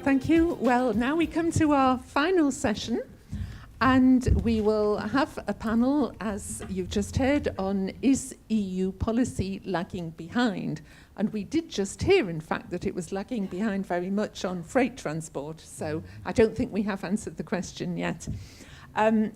Thank you. Well, now we come to our final session, and we will have a panel, as you've just heard, on is EU policy lagging behind? And we did just hear, in fact, that it was lagging behind very much on freight transport. So I don't think we have answered the question yet.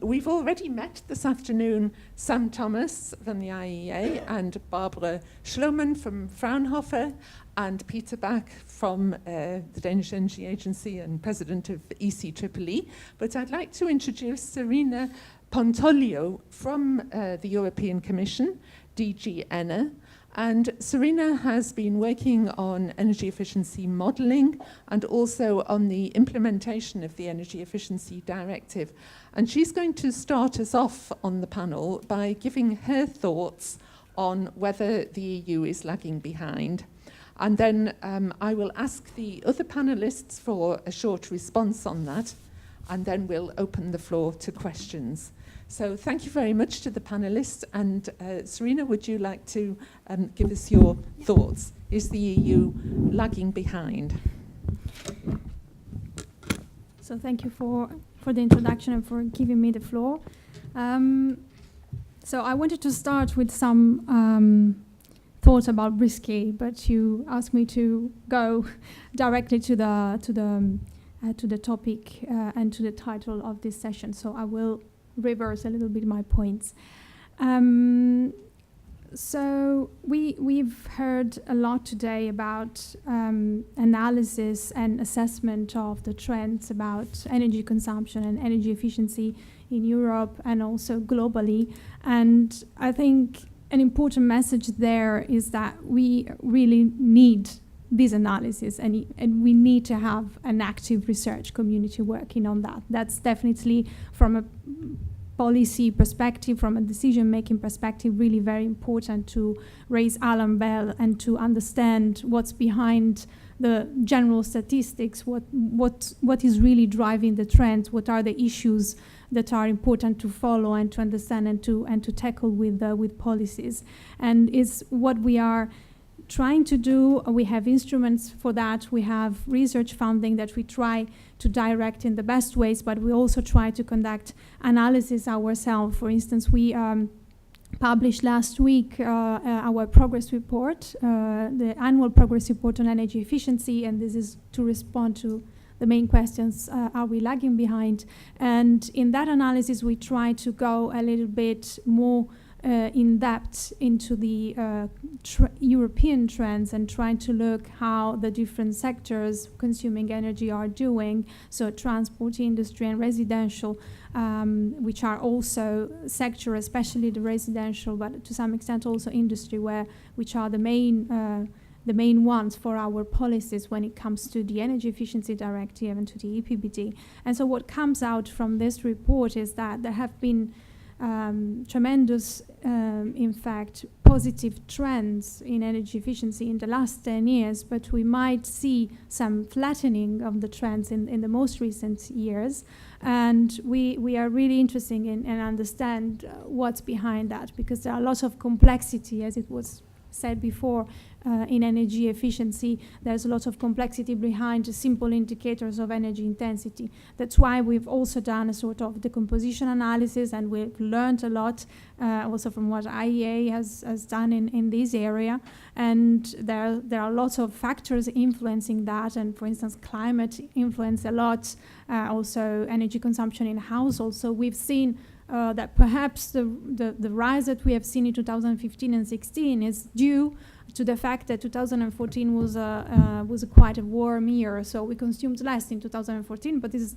We've already met this afternoon Sam Thomas from the IEA and Barbara Schlomann from Fraunhofer and Peter Bach from the Danish Energy Agency and president of eceee. But I'd like to introduce Serena Pontoglio from the European Commission, DG ENER. And Serena has been working on energy efficiency modelling and also on the implementation of the Energy Efficiency Directive. And she's going to start us off on the panel by giving her thoughts on whether the EU is lagging behind. And then I will ask the other panellists for a short response on that, and then we'll open the floor to questions. So thank you very much to the panellists. And Serena, would you like to give us your thoughts? Is the EU lagging behind? So thank you for the introduction and for giving me the floor. So I wanted to start with some thoughts about BRISKEE, but you asked me to go directly to the topic and to the title of this session. So I will reverse a little bit my points. So we've heard a lot today about analysis and assessment of the trends about energy consumption and energy efficiency in Europe and also globally. And I think an important message there is that we really need this analysis and we need to have an active research community working on that. That's definitely from a policy perspective, from a decision-making perspective, really very important to raise alarm bell and to understand what's behind the general statistics, what is really driving the trends, what are the issues that are important to follow and to understand and to tackle with policies. And is what we are trying to do. We have instruments for that. We have research funding that we try to direct in the best ways, but we also try to conduct analysis ourselves. For instance, we published last week our progress report, the annual progress report on energy efficiency, and this is to respond to the main questions, are we lagging behind? And in that analysis, we try to go a little bit more in depth into the European trends and trying to look how the different sectors consuming energy are doing. So transport, industry and residential, which are also sector, especially the residential, but to some extent also industry, which are the main ones for our policies when it comes to the Energy Efficiency Directive and to the EPBD. And so what comes out from this report is that there have been tremendous, in fact, positive trends in energy efficiency in the last 10 years, but we might see some flattening of the trends in the most recent years. And we are really interested in and understand what's behind that, because there are lots of complexity, as it was said before, in energy efficiency. There's a lot of complexity behind the simple indicators of energy intensity. That's why we've also done a sort of decomposition analysis, and we've learned a lot also from what IEA has done in this area. And there are lots of factors influencing that, and for instance, climate influence a lot, also energy consumption in households. So we've seen that perhaps the rise that we have seen in 2015 and 16 is due to the fact that 2014 was quite a warm year, so we consumed less in 2014. But this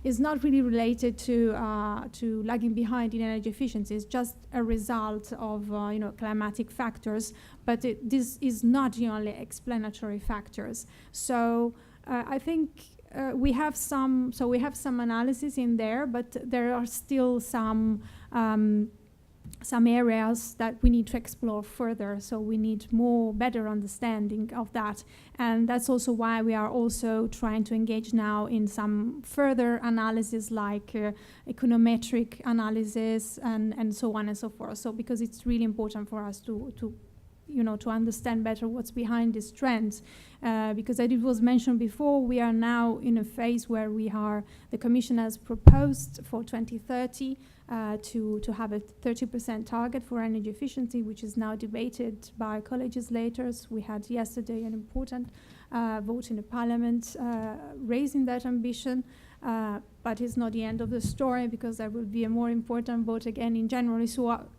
is not really related to lagging behind in energy efficiency. It's just a result of climatic factors. But this is not the only explanatory factors. So I think. We have some analysis in there, but there are still some areas that we need to explore further. So we need better understanding of that, and that's also why we are also trying to engage now in some further analysis, like econometric analysis and so on and so forth. So because it's really important for us to to understand better what's behind these trends. Because as it was mentioned before, we are now in a phase where the Commission has proposed for 2030 to have a 30% target for energy efficiency, which is now debated by co-legislators. We had yesterday an important vote in the Parliament raising that ambition. But it's not the end of the story, because there will be a more important vote again in January.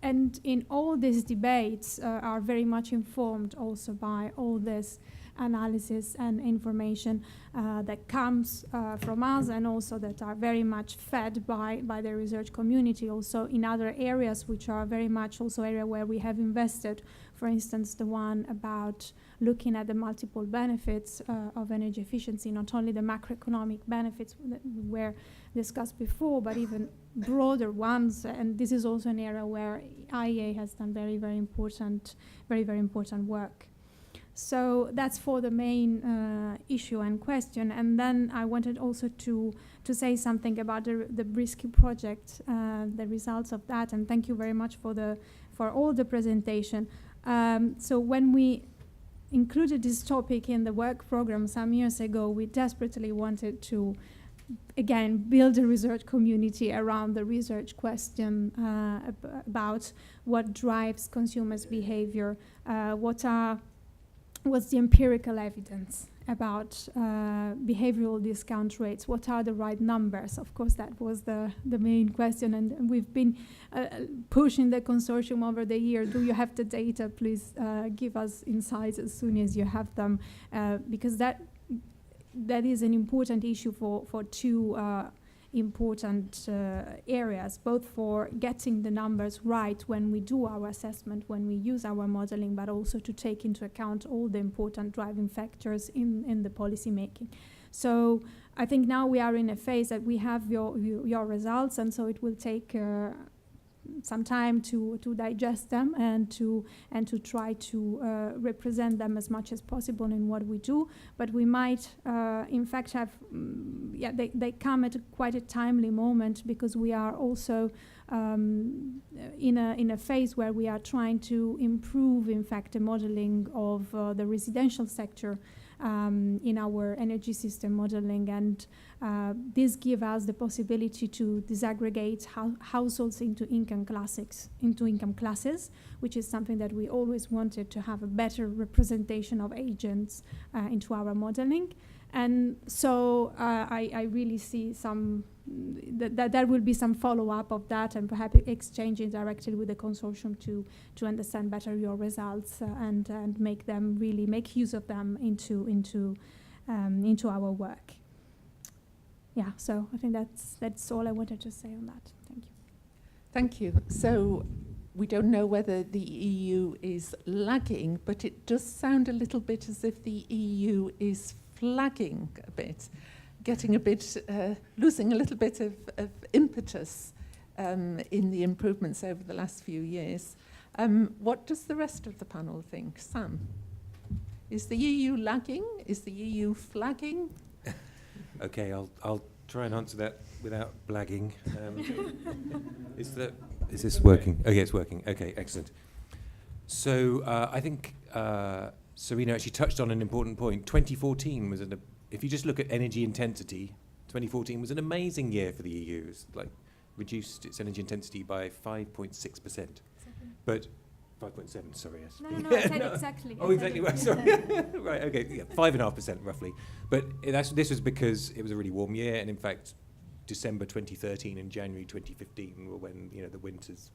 And in all these debates are very much informed also by all this analysis and information that comes from us, and also that are very much fed by the research community also in other areas, which are very much also area where we have invested. For instance, the one about looking at the multiple benefits of energy efficiency, not only the macroeconomic benefits that were discussed before, but even broader ones. And this is also an area where IEA has done very, very important work. So that's for the main issue and question. And then I wanted also to say something about the BRISKEE project, the results of that. And thank you very much for all the presentation. So when we included this topic in the work program some years ago, we desperately wanted to, again, build a research community around the research question about what drives consumers' behavior, what's the empirical evidence about behavioral discount rates, what are the right numbers. Of course, that was the main question, and we've been pushing the consortium over the year. Do you have the data? Please give us insights as soon as you have them, because that is an important issue for two important areas, both for getting the numbers right when we do our assessment, when we use our modeling, but also to take into account all the important driving factors in the policy making. So I think now we are in a phase that we have your results, and so it will take some time to digest them and to try to represent them as much as possible in what we do. But we might, in fact, have they come at quite a timely moment, because we are also in a phase where we are trying to improve, in fact, the modeling of the residential sector in our energy system modeling, and this gives us the possibility to disaggregate households into income classes, which is something that we always wanted, to have a better representation of agents into our modeling. And so I really see that there will be some follow-up of that, and perhaps exchanging directly with the consortium to understand better your results and make use of them into our work. Yeah, so I think that's all I wanted to say on that. Thank you. Thank you. So we don't know whether the EU is lagging, but it does sound a little bit as if the EU is flagging a bit, getting a bit, losing a little bit of impetus in the improvements over the last few years. What does the rest of the panel think? Sam? Is the EU lagging? Is the EU flagging? Okay, I'll try and answer that without blagging. Is this working? Oh, yeah, it's working. Okay, excellent. So I think Serena actually touched on an important point. 2014 was if you just look at energy intensity, 2014 was an amazing year for the EU. It's like reduced its energy intensity by 5.6%. But 5.7, sorry, yes. No, I said exactly. Oh, exactly. Right, sorry. Right, okay, yeah, 5.5% roughly. But this was because it was a really warm year, and in fact, December 2013 and January 2015 were when the winter's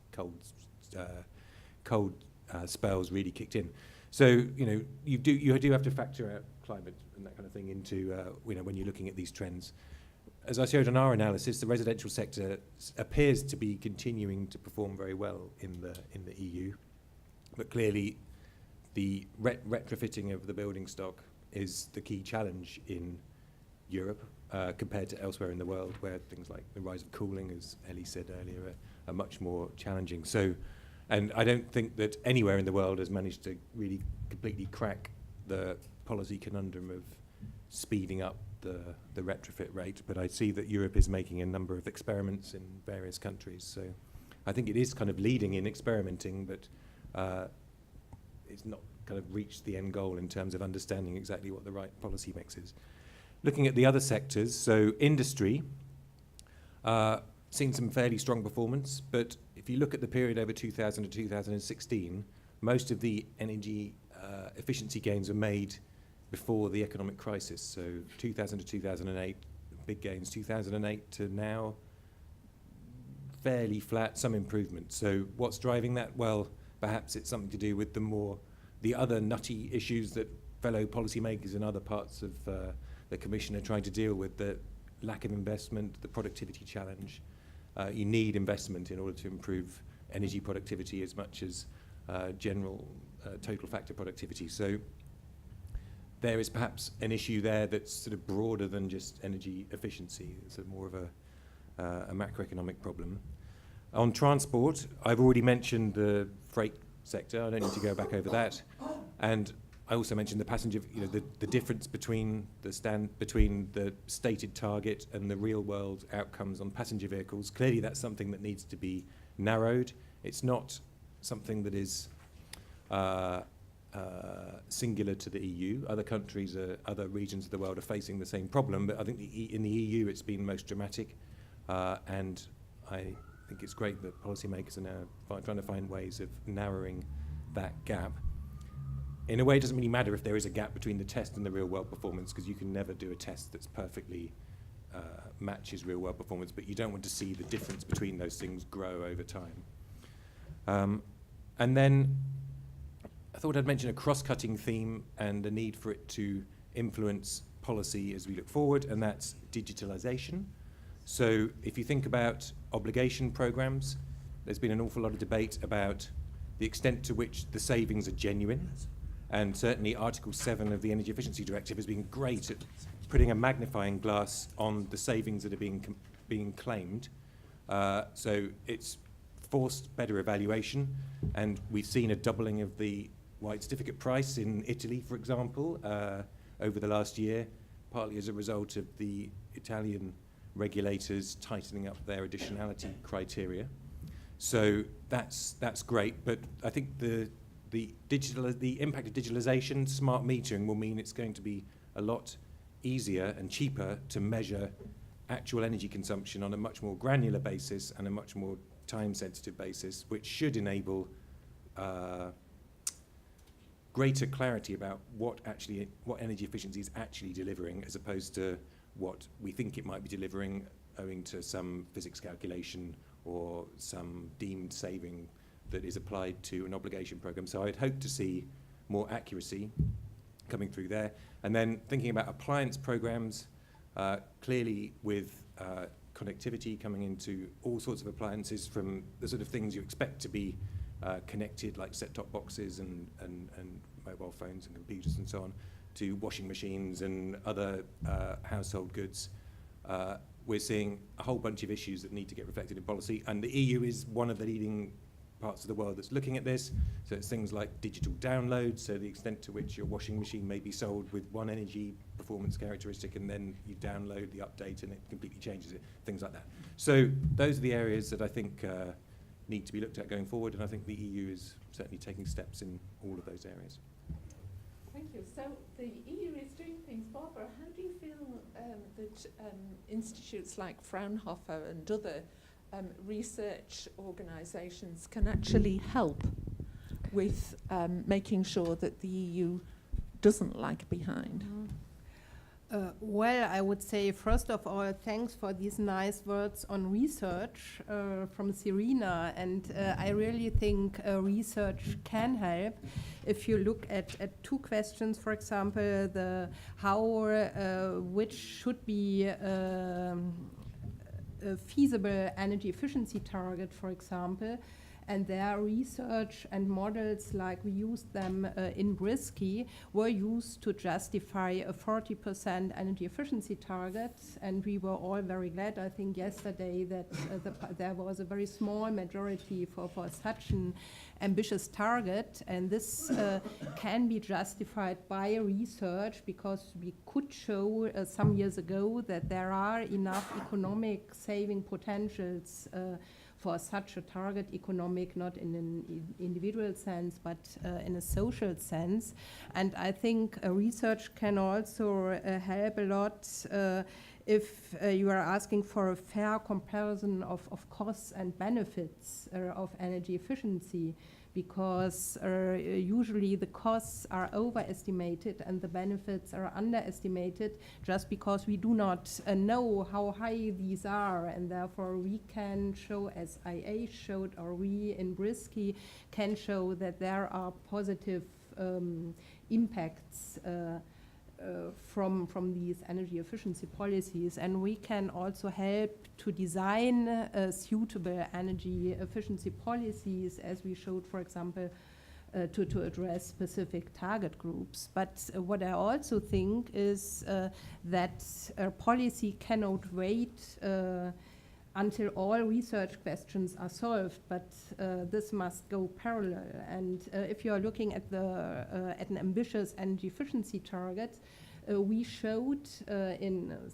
cold spells really kicked in. So you do have to factor out climate and that kind of thing into when you're looking at these trends. As I showed on our analysis, the residential sector appears to be continuing to perform very well in the EU. But clearly, the retrofitting of the building stock is the key challenge in Europe compared to elsewhere in the world, where things like the rise of cooling, as Ellie said earlier, are much more challenging. So, and I don't think that anywhere in the world has managed to really completely crack the policy conundrum of speeding up the retrofit rate. But I see that Europe is making a number of experiments in various countries. So I think it is kind of leading in experimenting, but it's not kind of reached the end goal in terms of understanding exactly what the right policy mix is. Looking at the other sectors, so industry, seen some fairly strong performance, but if you look at the period over 2000 to 2016, most of the energy efficiency gains were made before the economic crisis. So 2000 to 2008, big gains. 2008 to now, fairly flat, some improvement. So what's driving that? Well, perhaps it's something to do with the other nutty issues that fellow policymakers in other parts of the Commission are trying to deal with, the lack of investment, the productivity challenge. You need investment in order to improve energy productivity as much as general total factor productivity. So there is perhaps an issue there that's sort of broader than just energy efficiency. It's more of a macroeconomic problem. On transport, I've already mentioned the freight sector. I don't need to go back over that. And I also mentioned the passenger, the difference between the stated target and the real world outcomes on passenger vehicles. Clearly that's something that needs to be narrowed. It's not something that is singular to the EU. Other countries, other regions of the world are facing the same problem, but I think in the EU it's been most dramatic, and I think it's great that policymakers are now trying to find ways of narrowing that gap. In a way, it doesn't really matter if there is a gap between the test and the real-world performance, because you can never do a test that's perfectly matches real-world performance, but you don't want to see the difference between those things grow over time. And then I thought I'd mention a cross-cutting theme and the need for it to influence policy as we look forward, and that's digitalization. So if you think about obligation programs, there's been an awful lot of debate about the extent to which the savings are genuine. And certainly Article 7 of the Energy Efficiency Directive has been great at putting a magnifying glass on the savings that are being claimed. So it's forced better evaluation, and we've seen a doubling of the white certificate price in Italy, for example, over the last year, partly as a result of the Italian regulators tightening up their additionality criteria. So that's great, but I think the impact of digitalization, smart metering, will mean it's going to be a lot easier and cheaper to measure actual energy consumption on a much more granular basis and a much more time-sensitive basis, which should enable greater clarity about what energy efficiency is actually delivering, as opposed to what we think it might be delivering owing to some physics calculation or some deemed saving that is applied to an obligation program. So I'd hope to see more accuracy coming through there. And then thinking about appliance programs, clearly with connectivity coming into all sorts of appliances, from the sort of things you expect to be connected, like set-top boxes and mobile phones and computers and so on, to washing machines and other household goods. We're seeing a whole bunch of issues that need to get reflected in policy, and the EU is one of the leading parts of the world that's looking at this. So it's things like digital download, so the extent to which your washing machine may be sold with one energy performance characteristic, and then you download the update and it completely changes it, things like that. So those are the areas that I think need to be looked at going forward, and I think the EU is certainly taking steps in all of those areas. Thank you. So the EU is doing things. Barbara, how do you feel that institutes like Fraunhofer and other research organisations can actually help with making sure that the EU doesn't lag behind? Well, I would say, first of all, thanks for these nice words on research from Serena. And I really think research can help. If you look at two questions, for example, which should be a feasible energy efficiency target, for example, and their research and models, like we used them in BRISKEE, were used to justify a 40% energy efficiency target. And we were all very glad, I think, yesterday that there was a very small majority for such an ambitious target. And this can be justified by research, because we could show some years ago that there are enough economic saving potentials for such a target, economic, not in an individual sense, but in a social sense. And I think research can also help a lot if you are asking for a fair comparison of costs and benefits of energy efficiency, because usually the costs are overestimated and the benefits are underestimated, just because we do not know how high these are, and therefore we can show, as IA showed, or we in BRISKEE can show that there are positive impacts from these energy efficiency policies, and we can also help to design suitable energy efficiency policies, as we showed, for example, to address specific target groups. But what I also think is that policy cannot wait until all research questions are solved, but this must go parallel. And if you are looking at an ambitious energy efficiency target, we showed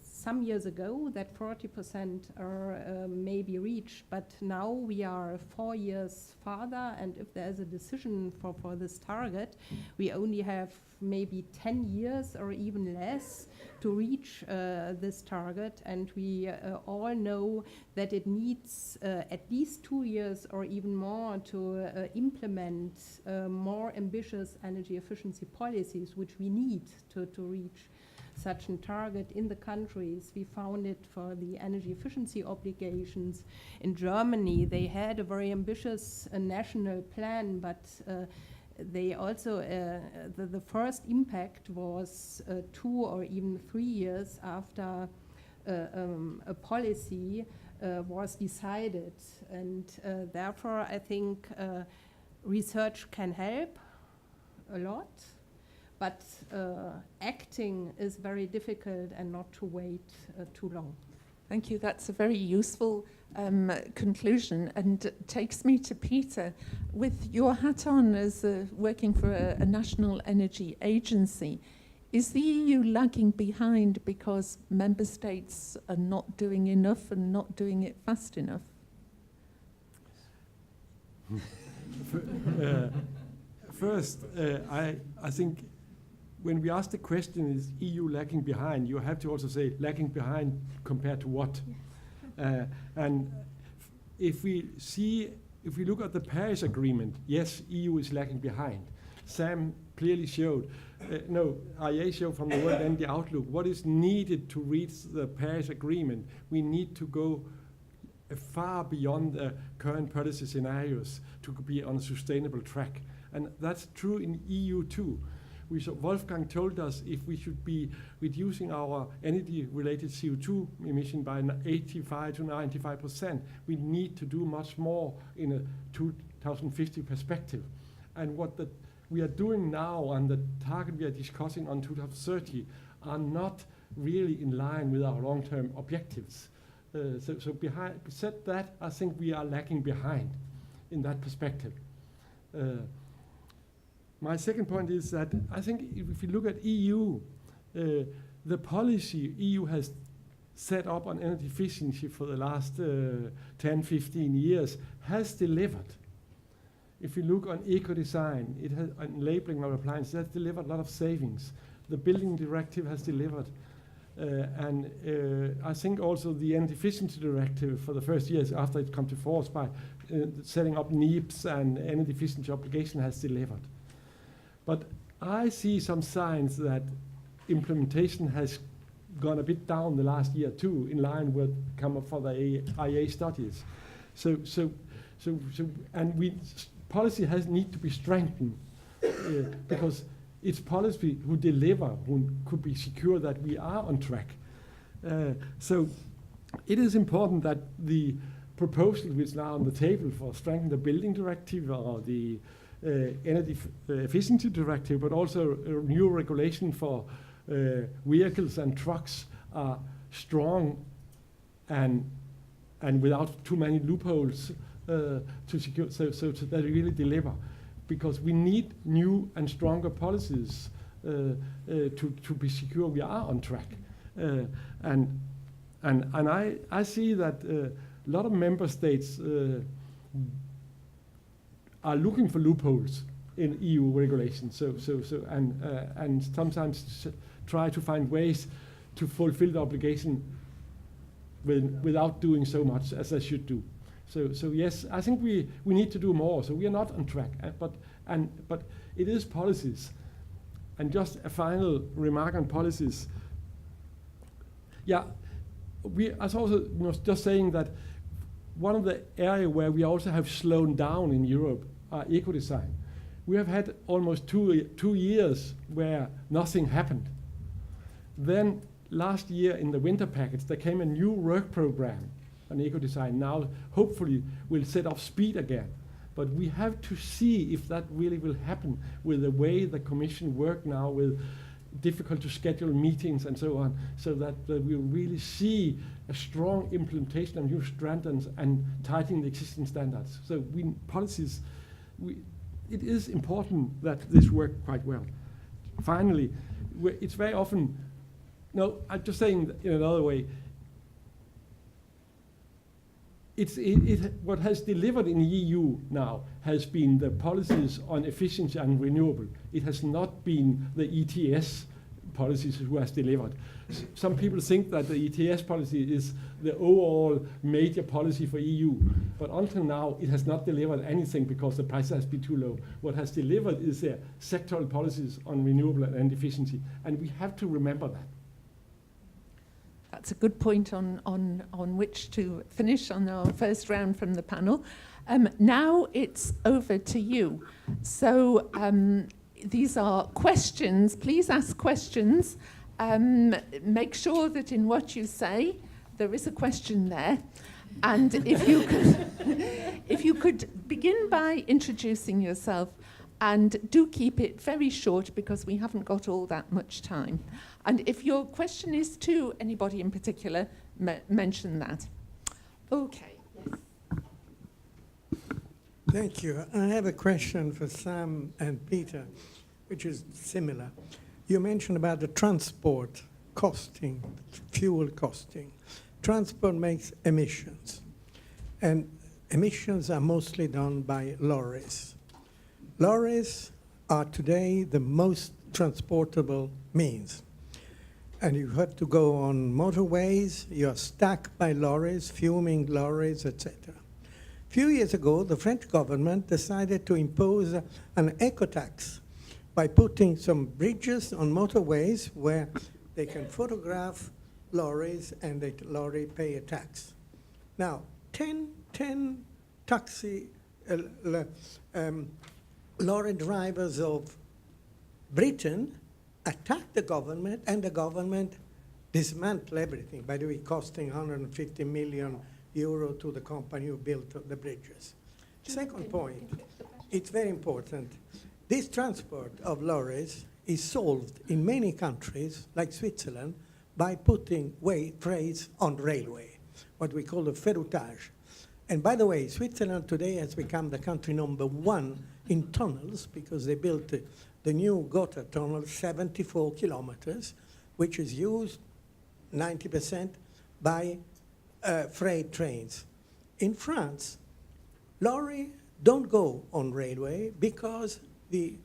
some years ago that 40% are maybe reached, but now we are 4 years farther, and if there's a decision for this target, we only have maybe 10 years or even less to reach this target, and we all know that it needs at least 2 years or even more to implement more ambitious energy efficiency policies, which we need to reach such a target in the countries. We found it for the energy efficiency obligations. In Germany, they had a very ambitious national plan, but they also, the first impact was 2 or even 3 years after a policy was decided. And therefore, I think research can help a lot, but acting is very difficult, and not to wait too long. Thank you. That's a very useful conclusion, and takes me to Peter. With your hat on as working for a national energy agency, is the EU lagging behind because member states are not doing enough and not doing it fast enough? First, I think when we ask the question, is EU lagging behind, you have to also say lagging behind compared to what? And if we look at the Paris Agreement, yes, EU is lagging behind. Sam clearly showed, IA showed from the World Energy Outlook, what is needed to reach the Paris Agreement. We need to go far beyond the current policy scenarios to be on a sustainable track. And that's true in EU too. Wolfgang told us if we should be reducing our energy-related CO2 emission by 85 to 95%, we need to do much more in a 2050 perspective. And what we are doing now and the target we are discussing on 2030 are not really in line with our long-term objectives. Beside that, I think we are lagging behind in that perspective. My second point is that I think if you look at EU, the policy EU has set up on energy efficiency for the last 10, 15 years has delivered. If you look on eco-design, it has, on labeling of appliances, it has delivered a lot of savings. The building directive has delivered. And I think also the energy efficiency directive for the first years after it come to force by setting up NEEPs and energy efficiency obligation has delivered. But I see some signs that implementation has gone a bit down the last year too, in line with come up for the IA studies. Policy need to be strengthened because it's policy who deliver, who could be secure that we are on track. So it is important that the proposal which is now on the table for strengthening the building directive or the energy efficiency directive, but also a new regulation for vehicles and trucks are strong and without too many loopholes to secure, so that they really deliver. Because we need new and stronger policies to be secure we are on track. And I see that a lot of member states are looking for loopholes in EU regulations. And sometimes try to find ways to fulfill the obligation without doing so much as they should do. So yes, I think we need to do more. So we are not on track, but it is policies. And just a final remark on policies. Yeah, I was also just saying that one of the areas where we also have slowed down in Europe are eco-design. We have had almost two years where nothing happened. Then last year in the winter package, there came a new work program on eco-design. Now, hopefully, will set off speed again. But we have to see if that really will happen with the way the Commission work now with difficult to schedule meetings and so on, so that we'll really see a strong implementation of new standards and tightening the existing standards. So it is important that this works quite well. Finally, it's very often, no, I'm just saying in another way, what has delivered in the EU now has been the policies on efficiency and renewable. It has not been the ETS policies who has delivered. Some people think that the ETS policy is the overall major policy for EU, but until now it has not delivered anything because the price has been too low. What has delivered is the sectoral policies on renewable and efficiency, and we have to remember that. That's a good point on which to finish on our first round from the panel. Now it's over to you. So these are questions. Please ask questions. Make sure that in what you say, there is a question there. And if you could begin by introducing yourself, and do keep it very short because we haven't got all that much time. And if your question is to anybody in particular, mention that. Okay. Yes. Thank you. I have a question for Sam and Peter, which is similar. You mentioned about the transport costing, fuel costing. Transport makes emissions, and emissions are mostly done by lorries. Lorries are today the most transportable means. And you have to go on motorways, you're stuck by lorries, fuming lorries, etc. A few years ago, the French government decided to impose an eco-tax by putting some bridges on motorways where they can photograph lorries and the lorry pay a tax. Now, 10 taxi lorry drivers of Britain attacked the government, and the government dismantled everything, by the way, costing 150 million euro to the company who built the bridges. Second point, it's very important. This transport of lorries is solved in many countries, like Switzerland, by putting freights on railway, what we call the ferroutage. And by the way, Switzerland today has become the country #1 in tunnels because they built the new Gotha tunnel, 74 kilometers, which is used 90% by freight trains. In France, lorry don't go on railway because the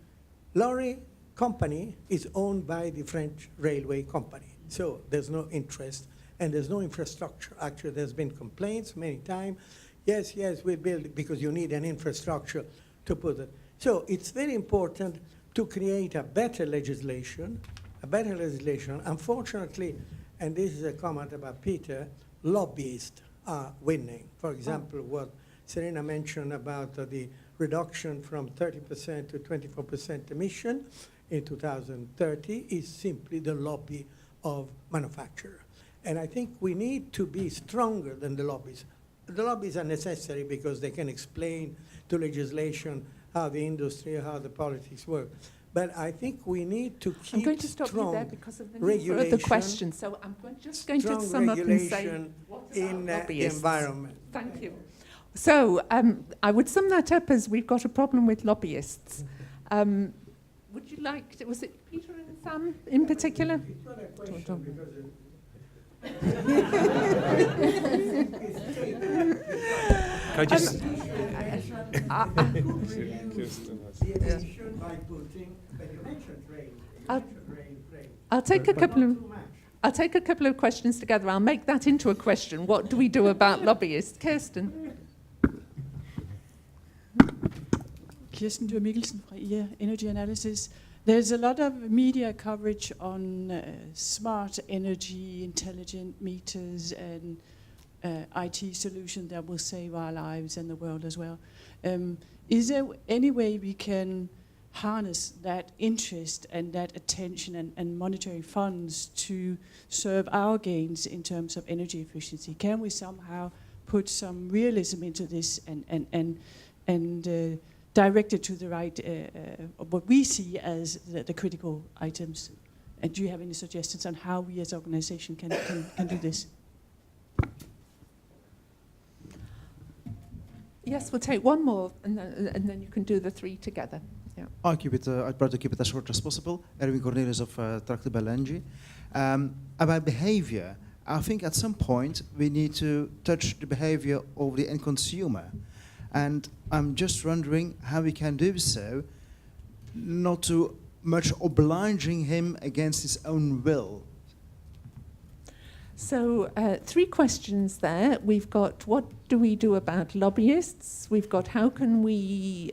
lorry company is owned by the French railway company. So there's no interest and there's no infrastructure. Actually, there's been complaints many times. Yes, we build because you need an infrastructure to put it. So it's very important to create a better legislation. Unfortunately, and this is a comment about Peter, lobbyists are winning. For example, what Serena mentioned about the reduction from 30% to 24% emission in 2030 is simply the lobby of manufacturers. And I think we need to be stronger than the lobbies. The lobbies are necessary because they can explain to legislation how the industry, how the politics work. But I think we need to keep I'm going to stop you there because of the need for other questions. So I'm just going to sum up and say what in the environment. Thank you. So I would sum that up as we've got a problem with lobbyists. Would you like to, was it Peter and Sam in particular? It's not a question because I just... I'll take a couple of questions together. I'll make that into a question. What do we do about lobbyists? Kirsten. Kirsten Dyr Mikkelsen from Energy Analysis. There's a lot of media coverage on smart energy, intelligent meters, and IT solutions that will save our lives and the world as well. Is there any way we can harness that interest and that attention and monetary funds to serve our gains in terms of energy efficiency? Can we somehow put some realism into this and direct it to the right, what we see as the critical items? And do you have any suggestions on how we as an organization can do this? Yes, we'll take one more, and then you can do the three together. Yeah. I'll try to keep it as short as possible. Erwin Cornelis of Tractable Energy. About behavior, I think at some point we need to touch the behavior of the end consumer. And I'm just wondering how we can do so, not too much obliging him against his own will. So 3 questions there. We've got what do we do about lobbyists? We've got how can we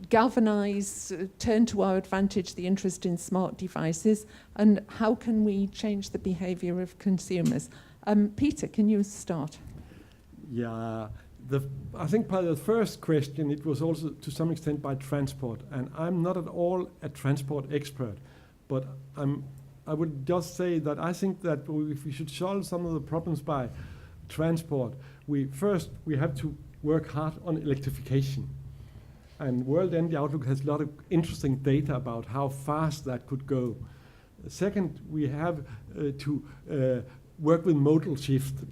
galvanize, turn to our advantage the interest in smart devices, and how can we change the behavior of consumers? Peter, can you start? Yeah, I think by the first question, it was also to some extent by transport, and I'm not at all a transport expert, but I would just say that I think that if we should solve some of the problems by transport, we have to work hard on electrification. And World Energy Outlook has a lot of interesting data about how fast that could go. Second, we have to work with modal shift,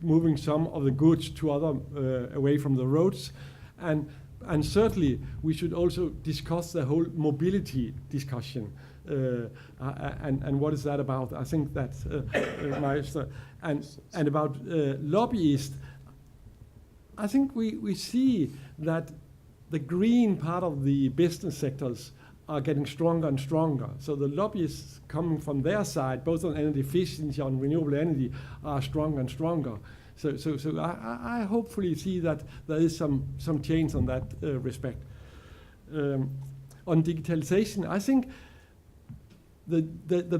moving some of the goods to away from the roads. And certainly, we should also discuss the whole mobility discussion. And what is that about? I think that's and about lobbyists. I think we see that the green part of the business sectors are getting stronger and stronger. So the lobbyists coming from their side, both on energy efficiency and renewable energy, are stronger and stronger. So I hopefully see that there is some change on that respect. On digitalization, I think the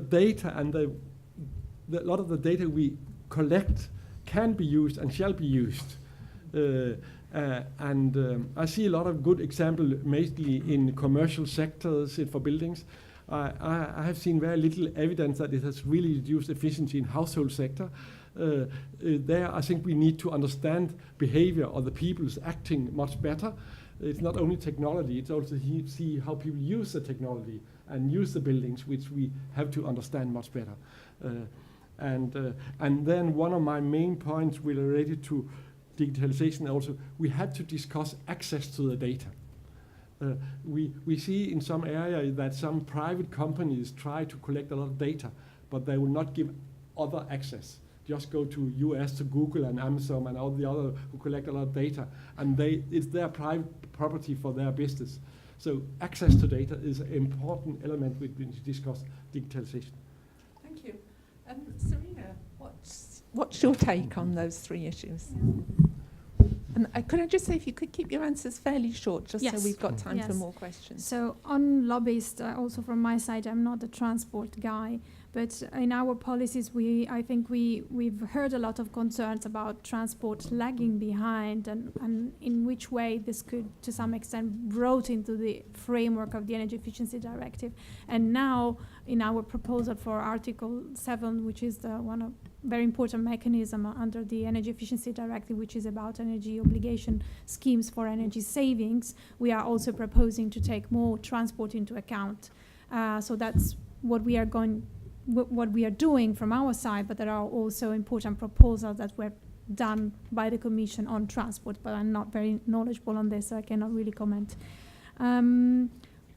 data and a lot of the data we collect can be used and shall be used. I see a lot of good examples, mainly in commercial sectors for buildings. I have seen very little evidence that it has really reduced efficiency in household sector. There, I think we need to understand behavior of the people's acting much better. It's not only technology, it's also see how people use the technology and use the buildings, which we have to understand much better. And then one of my main points related to digitalization also, we have to discuss access to the data. We see in some areas that some private companies try to collect a lot of data, but they will not give other access. Just go to US, to Google and Amazon and all the other who collect a lot of data, and it's their private property for their business. So access to data is an important element when we discuss digitalization. Thank you. Serena, what's your take on those 3 issues? And could I just say, if you could keep your answers fairly short, just so we've got time for more questions. So on lobbyists, also from my side, I'm not a transport guy, but in our policies, I think we've heard a lot of concerns about transport lagging behind and in which way this could, to some extent, brought into the framework of the Energy Efficiency Directive. And now, in our proposal for Article 7, which is one of very important mechanism under the Energy Efficiency Directive, which is about energy obligation schemes for energy savings, we are also proposing to take more transport into account. So that's what we are doing from our side, but there are also important proposals that were done by the Commission on transport, but I'm not very knowledgeable on this, so I cannot really comment. On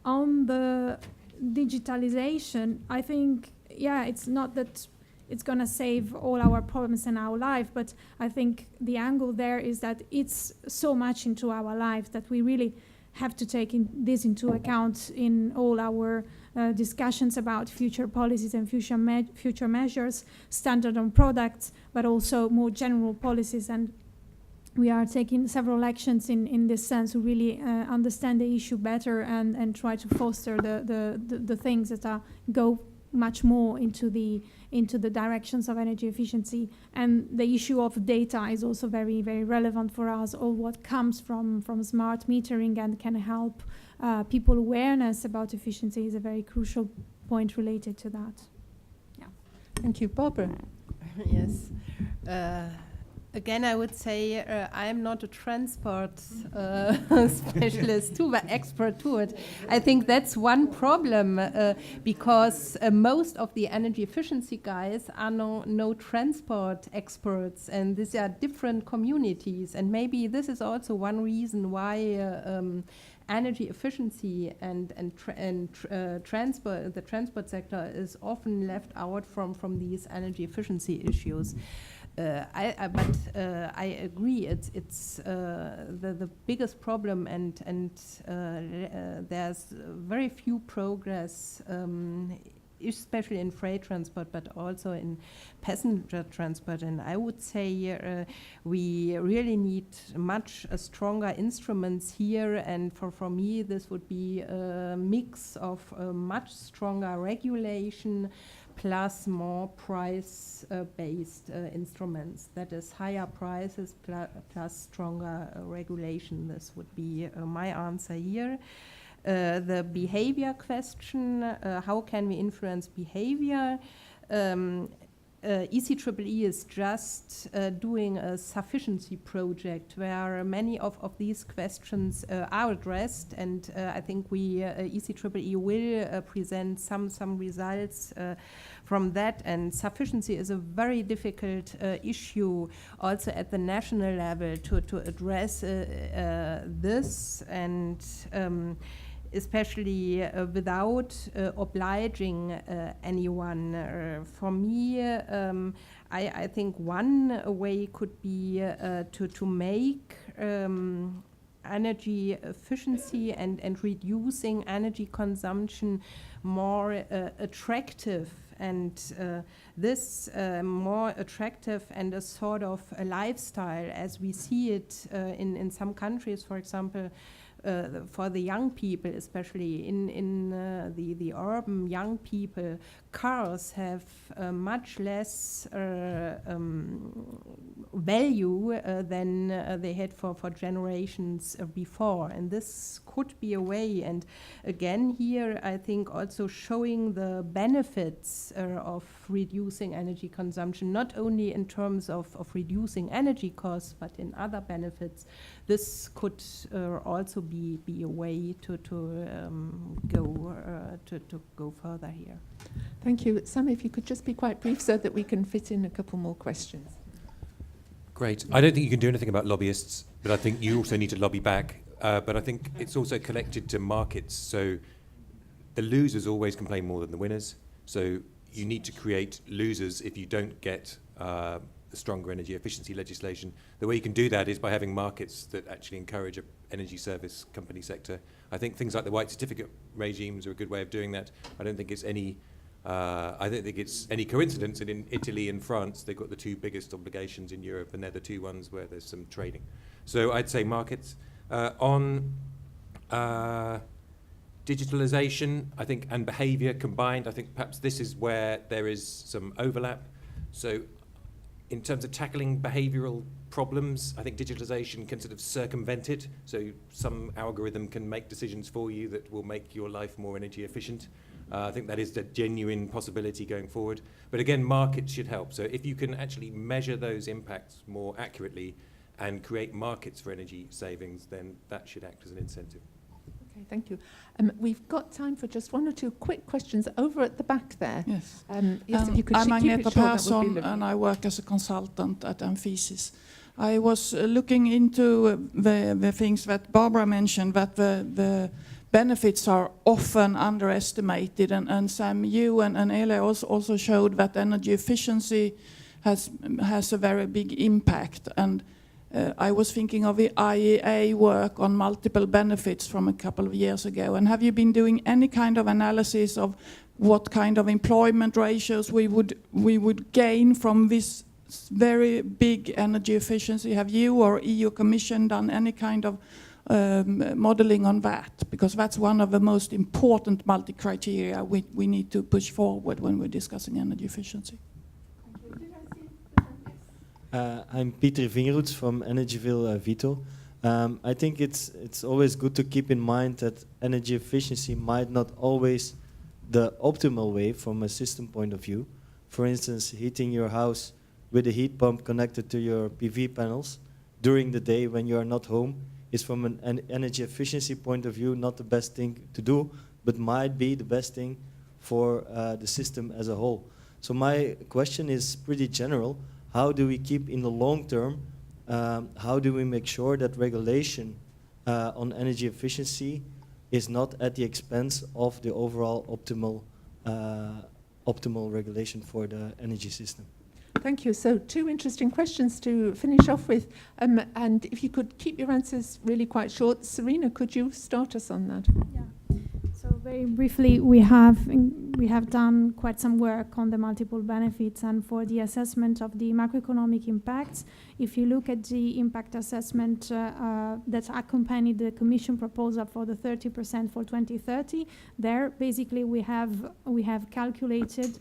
the digitalization, I think, it's not that it's going to save all our problems in our life. But I think the angle there is that it's so much into our life that we really have to take this into account in all our discussions about future policies and future measures, standard on products, but also more general policies. And we are taking several actions in this sense to really understand the issue better and try to foster the things that go much more into the directions of energy efficiency. And the issue of data is also very, very relevant for us. All what comes from smart metering and can help people awareness about efficiency is a very crucial point related to that. Yeah. Thank you. Barbara? Yes. Again, I would say I am not a transport specialist too, but expert to it. I think that's one problem because most of the energy efficiency guys are no transport experts, and these are different communities. And maybe this is also one reason why energy efficiency and transport, the transport sector is often left out from these energy efficiency issues. I agree. It's the biggest problem, and there's very few progress, especially in freight transport, but also in passenger transport. And I would say we really need much stronger instruments here. And for me, this would be a mix of much stronger regulation plus more price-based instruments. That is higher prices plus stronger regulation. This would be my answer here. The behavior question, how can we influence behavior? ECEE is just doing a sufficiency project where many of these questions are addressed, and I think ECEE will present some results from that. And sufficiency is a very difficult issue also at the national level to address this, and especially without obliging anyone. For me, I think one way could be to make energy efficiency and reducing energy consumption more attractive, and this more attractive and a sort of a lifestyle as we see it in some countries, for example, for the young people, especially in the urban young people, cars have much less value than they had for generations before. And this could be a way. And again, here, I think also showing the benefits of reducing energy consumption, not only in terms of reducing energy costs, but in other benefits. This could also be a way to go further here. Thank you. Sam, if you could just be quite brief so that we can fit in a couple more questions. Great. I don't think you can do anything about lobbyists, but I think you also need to lobby back. But I think it's also connected to markets. So the losers always complain more than the winners. So you need to create losers if you don't get the stronger energy efficiency legislation. The way you can do that is by having markets that actually encourage an energy service company sector. I think things like the white certificate regimes are a good way of doing that. I don't think it's any coincidence that in Italy and France they've got the two biggest obligations in Europe, and they're the two ones where there's some trading. So I'd say markets. On digitalization, I think, and behavior combined, I think perhaps this is where there is some overlap. So in terms of tackling behavioral problems, I think digitalization can sort of circumvent it. So some algorithm can make decisions for you that will make your life more energy efficient. I think that is a genuine possibility going forward. But again, markets should help. So if you can actually measure those impacts more accurately and create markets for energy savings, then that should act as an incentive. Okay, thank you. We've got time for just one or two quick questions over at the back there. Yes. Yes, if you could I'm keep it Agneta short, that would be Persson, lovely. and I work as a consultant at Amphisis. I was looking into the things that Barbara mentioned, that the benefits are often underestimated. And Sam, you and Ele also showed that energy efficiency has a very big impact. And I was thinking of the IEA work on multiple benefits from a couple of years ago. And have you been doing any kind of analysis of what kind of employment ratios we would gain from this very big energy efficiency? Have you or EU Commission done any kind of modeling on that? Because that's one of the most important multi-criteria we need to push forward when we're discussing energy efficiency. I'm Pieter Vingerhoets from Energyville Vito. I think it's always good to keep in mind that energy efficiency might not always the optimal way from a system point of view. For instance, heating your house with a heat pump connected to your PV panels during the day when you are not home is from an energy efficiency point of view not the best thing to do, but might be the best thing for the system as a whole. So my question is pretty general. How do we keep in the long term, how do we make sure that regulation on energy efficiency is not at the expense of the overall optimal regulation for the energy system? Thank you. So 2 interesting questions to finish off with. And if you could keep your answers really quite short. Serena, could you start us on that? Yeah. So very briefly, we have done quite some work on the multiple benefits, and for the assessment of the macroeconomic impacts, if you look at the impact assessment that accompanied the Commission proposal for the 30% for 2030, there basically we have calculated,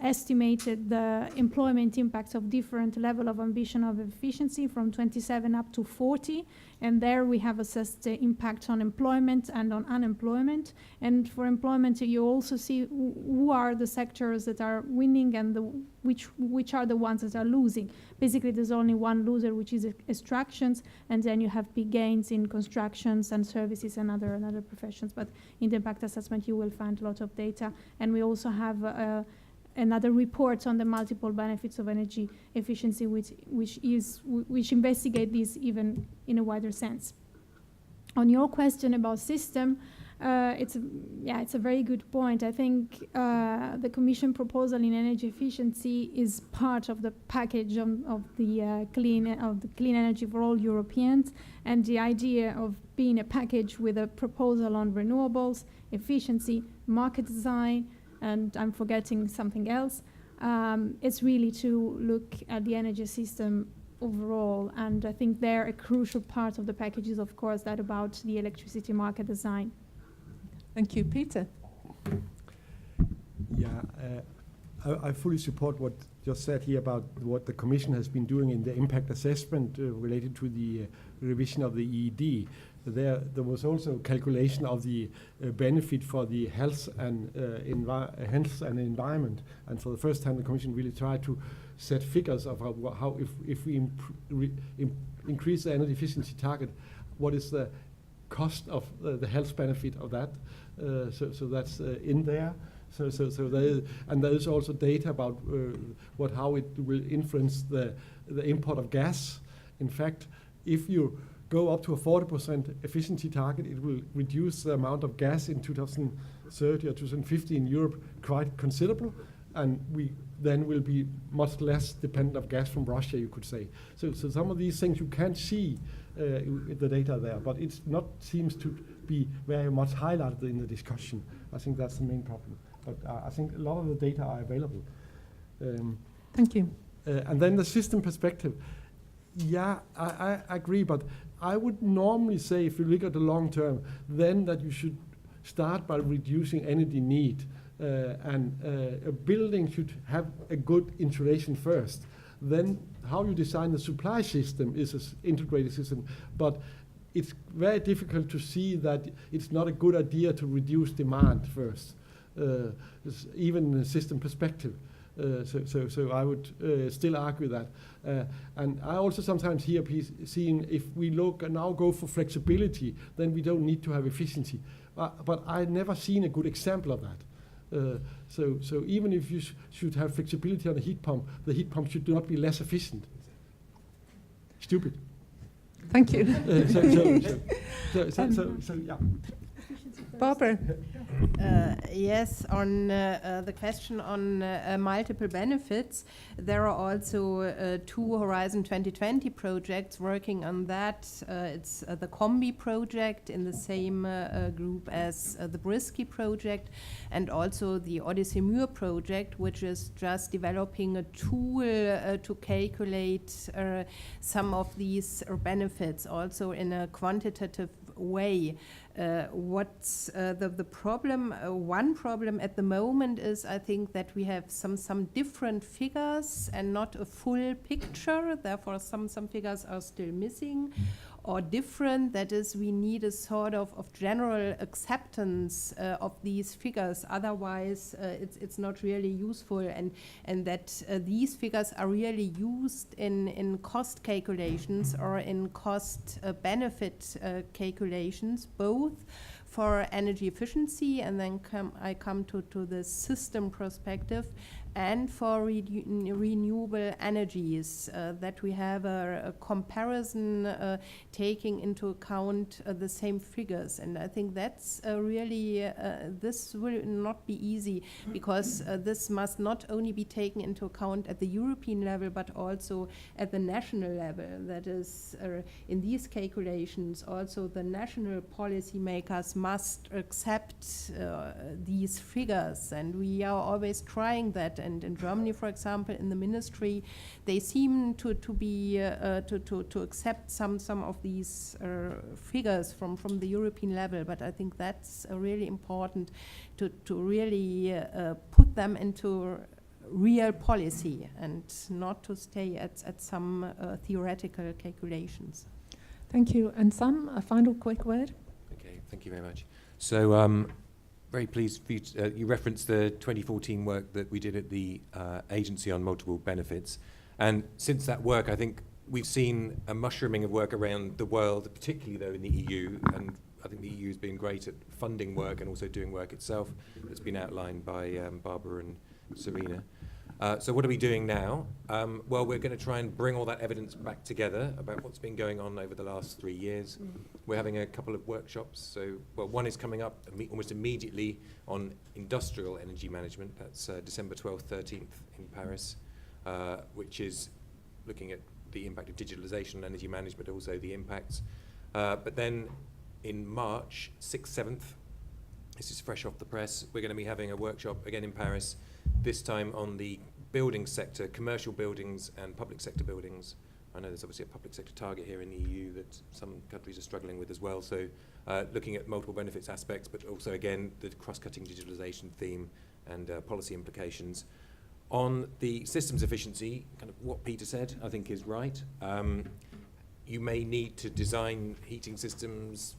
estimated the employment impacts of different level of ambition of efficiency from 27 up to 40, and there we have assessed the impact on employment and on unemployment. And for employment, you also see who are the sectors that are winning and which are the ones that are losing. Basically, there's only one loser, which is extractions, and then you have big gains in constructions and services and other professions. But in the impact assessment, you will find a lot of data, and we also have another report on the multiple benefits of energy efficiency, which investigate this even in a wider sense. On your question about system, it's a very good point. I think the Commission proposal in energy efficiency is part of the package of the clean energy for all Europeans, and the idea of being a package with a proposal on renewables, efficiency, market design, and I'm forgetting something else. It's really to look at the energy system overall, and I think they're a crucial part of the package is, of course, that about the electricity market design. Thank you. Peter? Yeah, I fully support what just said here about what the Commission has been doing in the impact assessment related to the revision of the EED. There was also calculation of the benefit for the health and environment, and for the first time the Commission really tried to set figures of how if we increase the energy efficiency target, what is the cost of the health benefit of that. So that's in there. So there is also data about how it will influence the import of gas. In fact, if you go up to a 40% efficiency target, it will reduce the amount of gas in 2030 or 2050 in Europe quite considerable, and we then will be much less dependent of gas from Russia, you could say. So some of these things you can't see the data there, but it not seems to be very much highlighted in the discussion. I think that's the main problem. But I think a lot of the data are available. Thank you. And then the system perspective. Yeah, I agree, but I would normally say, if you look at the long term, then that you should start by reducing energy need, and a building should have a good insulation first. Then how you design the supply system is an integrated system, but it's very difficult to see that it's not a good idea to reduce demand first, even in a system perspective. So I would still argue that. And I also sometimes hear seeing if we look and now go for flexibility, then we don't need to have efficiency. But I've never seen a good example of that. So even if you should have flexibility on the heat pump should not be less efficient. Stupid. Thank you. So yeah. Barbara. Yes, on the question on multiple benefits, there are also two Horizon 2020 projects working on that. It's the Combi project in the same group as the BRISKEE project, and also the Odyssey Muir project, which is just developing a tool to calculate some of these benefits also in a quantitative way. What's the problem? One problem at the moment is, I think, that we have some different figures and not a full picture. Therefore, some figures are still missing or different. That is, we need a sort of general acceptance of these figures. Otherwise, it's not really useful, and that these figures are really used in cost calculations or in cost benefit calculations, both for energy efficiency, and then I come to the system perspective, and for renewable energies, that we have a comparison taking into account the same figures. And I think that's really, this will not be easy, because this must not only be taken into account at the European level, but also at the national level. That is, in these calculations, also the national policymakers must accept these figures, and we are always trying that. And in Germany, for example, in the ministry, they seem to be to accept some of these figures from the European level. But I think that's really important to really put them into real policy and not to stay at some theoretical calculations. Thank you. And Sam, a final quick word. Okay, thank you very much. So, very pleased for you, you referenced the 2014 work that we did at the Agency on Multiple Benefits. And since that work, I think we've seen a mushrooming of work around the world, particularly though in the EU. And I think the EU has been great at funding work and also doing work itself. That's been outlined by Barbara and Serena. So what are we doing now? Well, we're going to try and bring all that evidence back together about what's been going on over the last 3 years. We're having a couple of workshops. So, well, one is coming up almost immediately on industrial energy management. That's December 12th, 13th in Paris, which is looking at the impact of digitalization on energy management, but also the impacts. But then in March 6th, 7th, this is fresh off the press, we're going to be having a workshop again in Paris, this time on the building sector, commercial buildings and public sector buildings. I know there's obviously a public sector target here in the EU that some countries are struggling with as well. So looking at multiple benefits aspects, but also again, the cross-cutting digitalization theme and policy implications. On the systems efficiency, kind of what Peter said, I think is right. You may need to design heating systems,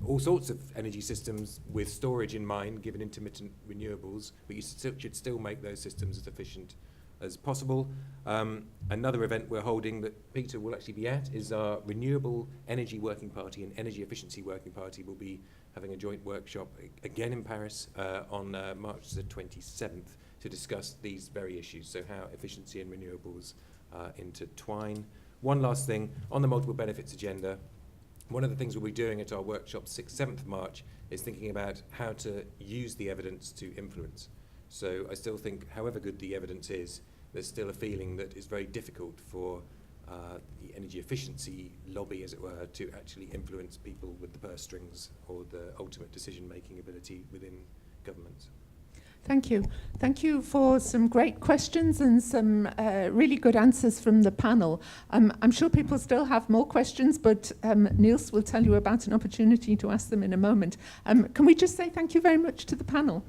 all sorts of energy systems with storage in mind, given intermittent renewables, but you should still make those systems as efficient as possible. Another event we're holding that Peter will actually be at is our Renewable Energy Working Party and Energy Efficiency Working Party will be having a joint workshop again in Paris on March the 27th to discuss these very issues, so how efficiency and renewables intertwine. One last thing, on the multiple benefits agenda, one of the things we'll be doing at our workshop 6th, 7th March is thinking about how to use the evidence to influence. So I still think, however good the evidence is, there's still a feeling that it's very difficult for the energy efficiency lobby, as it were, to actually influence people with the purse strings or the ultimate decision-making ability within governments. Thank you. Thank you for some great questions and some really good answers from the panel. I'm sure people still have more questions, but Niels will tell you about an opportunity to ask them in a moment. Can we just say thank you very much to the panel?